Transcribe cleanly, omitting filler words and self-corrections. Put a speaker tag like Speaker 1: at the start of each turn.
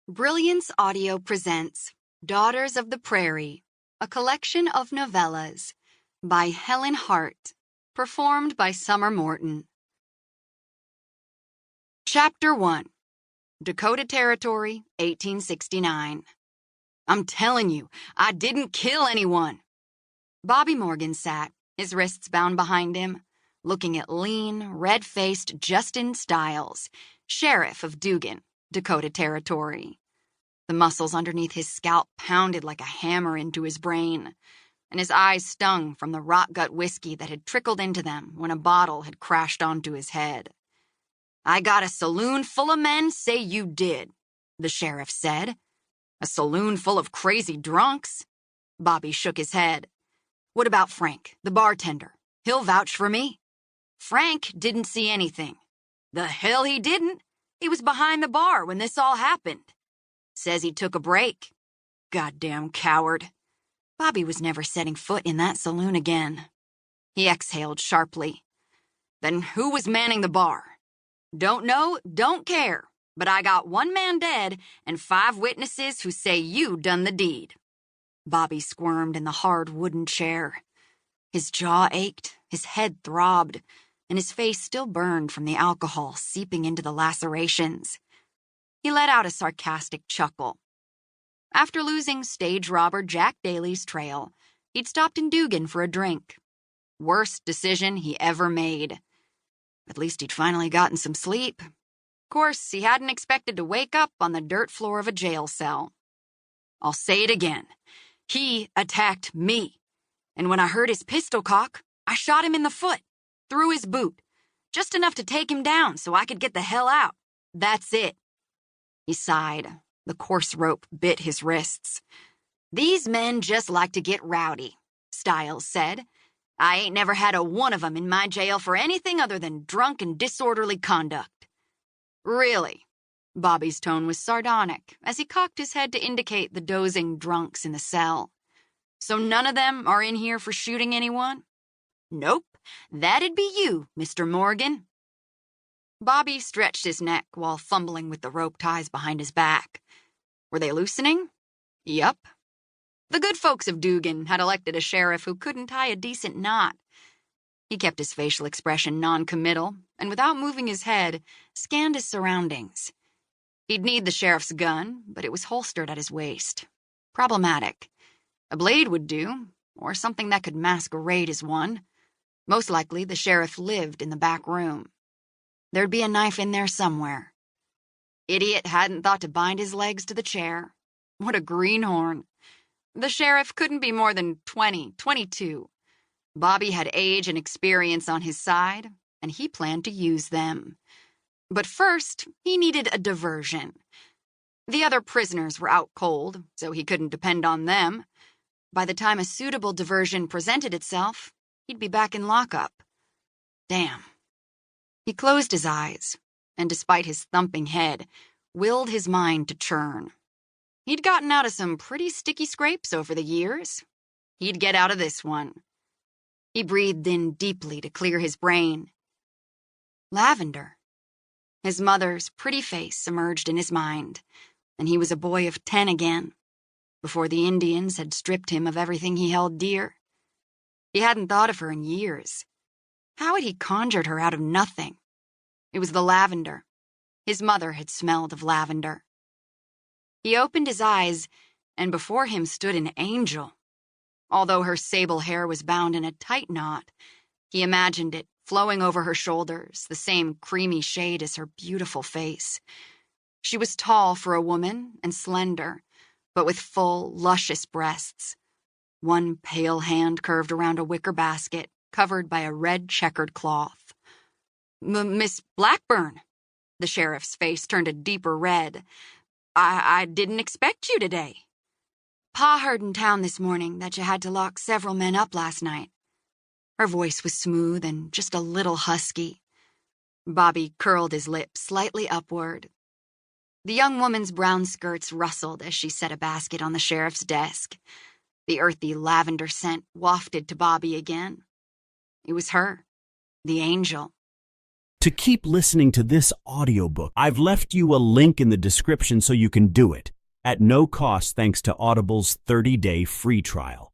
Speaker 1: Brilliance Audio presents Daughters of the Prairie, a collection of novellas by Helen Hardt, performed by Summer Morton. Chapter 1, Dakota Territory, 1869. I'm telling you, I didn't kill anyone. Bobby Morgan sat, his wrists bound behind him, looking at lean, red-faced Justin Stiles, sheriff of Dugan, Dakota Territory. The muscles underneath his scalp pounded like a hammer into his brain, and his eyes stung from the rot-gut whiskey that had trickled into them when a bottle had crashed onto his head. "I got a saloon full of men say you did," the sheriff said. "A saloon full of crazy drunks?" Bobby shook his head. "What about Frank, the bartender? He'll vouch for me." "Frank didn't see anything." "The hell he didn't. He was behind the bar when this all happened. Says he took a break. Goddamn coward." Bobby was never setting foot in that saloon again. He exhaled sharply. "Then who was manning the bar?" "Don't know, don't care, but I got one man dead and 5 witnesses who say you done the deed." Bobby squirmed in the hard wooden chair. His jaw ached, his head throbbed, and his face still burned from the alcohol seeping into the lacerations. He let out a sarcastic chuckle. After losing stage robber Jack Daly's trail, he'd stopped in Dugan for a drink. Worst decision he ever made. At least he'd finally gotten some sleep. Of course, he hadn't expected to wake up on the dirt floor of a jail cell. I'll say it again. He attacked me. And when I heard his pistol cock, I shot him in the foot, through his boot, just enough to take him down so I could get the hell out. That's it. He sighed. The coarse rope bit his wrists. "These men just like to get rowdy," Stiles said. "I ain't never had a one of 'em in my jail for anything other than drunk and disorderly conduct." "Really?" Bobby's tone was sardonic as he cocked his head to indicate the dozing drunks in the cell. "So none of them are in here for shooting anyone?" "Nope. That'd be you, Mr. Morgan." Bobby stretched his neck while fumbling with the rope ties behind his back. Were they loosening? Yup. The good folks of Dugan had elected a sheriff who couldn't tie a decent knot. He kept his facial expression non-committal, and without moving his head, scanned his surroundings. He'd need the sheriff's gun, but it was holstered at his waist. Problematic. A blade would do, or something that could masquerade as one. Most likely the sheriff lived in the back room. There'd be a knife in there somewhere. Idiot hadn't thought to bind his legs to the chair. What a greenhorn. The sheriff couldn't be more than 20, 22. Bobby had age and experience on his side, and he planned to use them. But first, he needed a diversion. The other prisoners were out cold, so he couldn't depend on them. By the time a suitable diversion presented itself, he'd be back in lockup. Damn. He closed his eyes, and despite his thumping head, willed his mind to churn. He'd gotten out of some pretty sticky scrapes over the years. He'd get out of this one. He breathed in deeply to clear his brain. Lavender. His mother's pretty face emerged in his mind, and he was a boy of 10 again, before the Indians had stripped him of everything he held dear. He hadn't thought of her in years. How had he conjured her out of nothing? It was the lavender. His mother had smelled of lavender. He opened his eyes, and before him stood an angel. Although her sable hair was bound in a tight knot, he imagined it flowing over her shoulders, the same creamy shade as her beautiful face. She was tall for a woman and slender, but with full, luscious breasts. One pale hand curved around a wicker basket, covered by a red checkered cloth. "Miss Blackburn." The sheriff's face turned a deeper red. I didn't expect you today." "Pa heard in town this morning that you had to lock several men up last night." Her voice was smooth and just a little husky. Bobby curled his lips slightly upward. The young woman's brown skirts rustled as she set a basket on the sheriff's desk. The earthy lavender scent wafted to Bobby again. It was her, the angel.
Speaker 2: to keep listening to this audiobook. I've left you a link in the description so you can do it, at no cost thanks to Audible's 30-day free trial.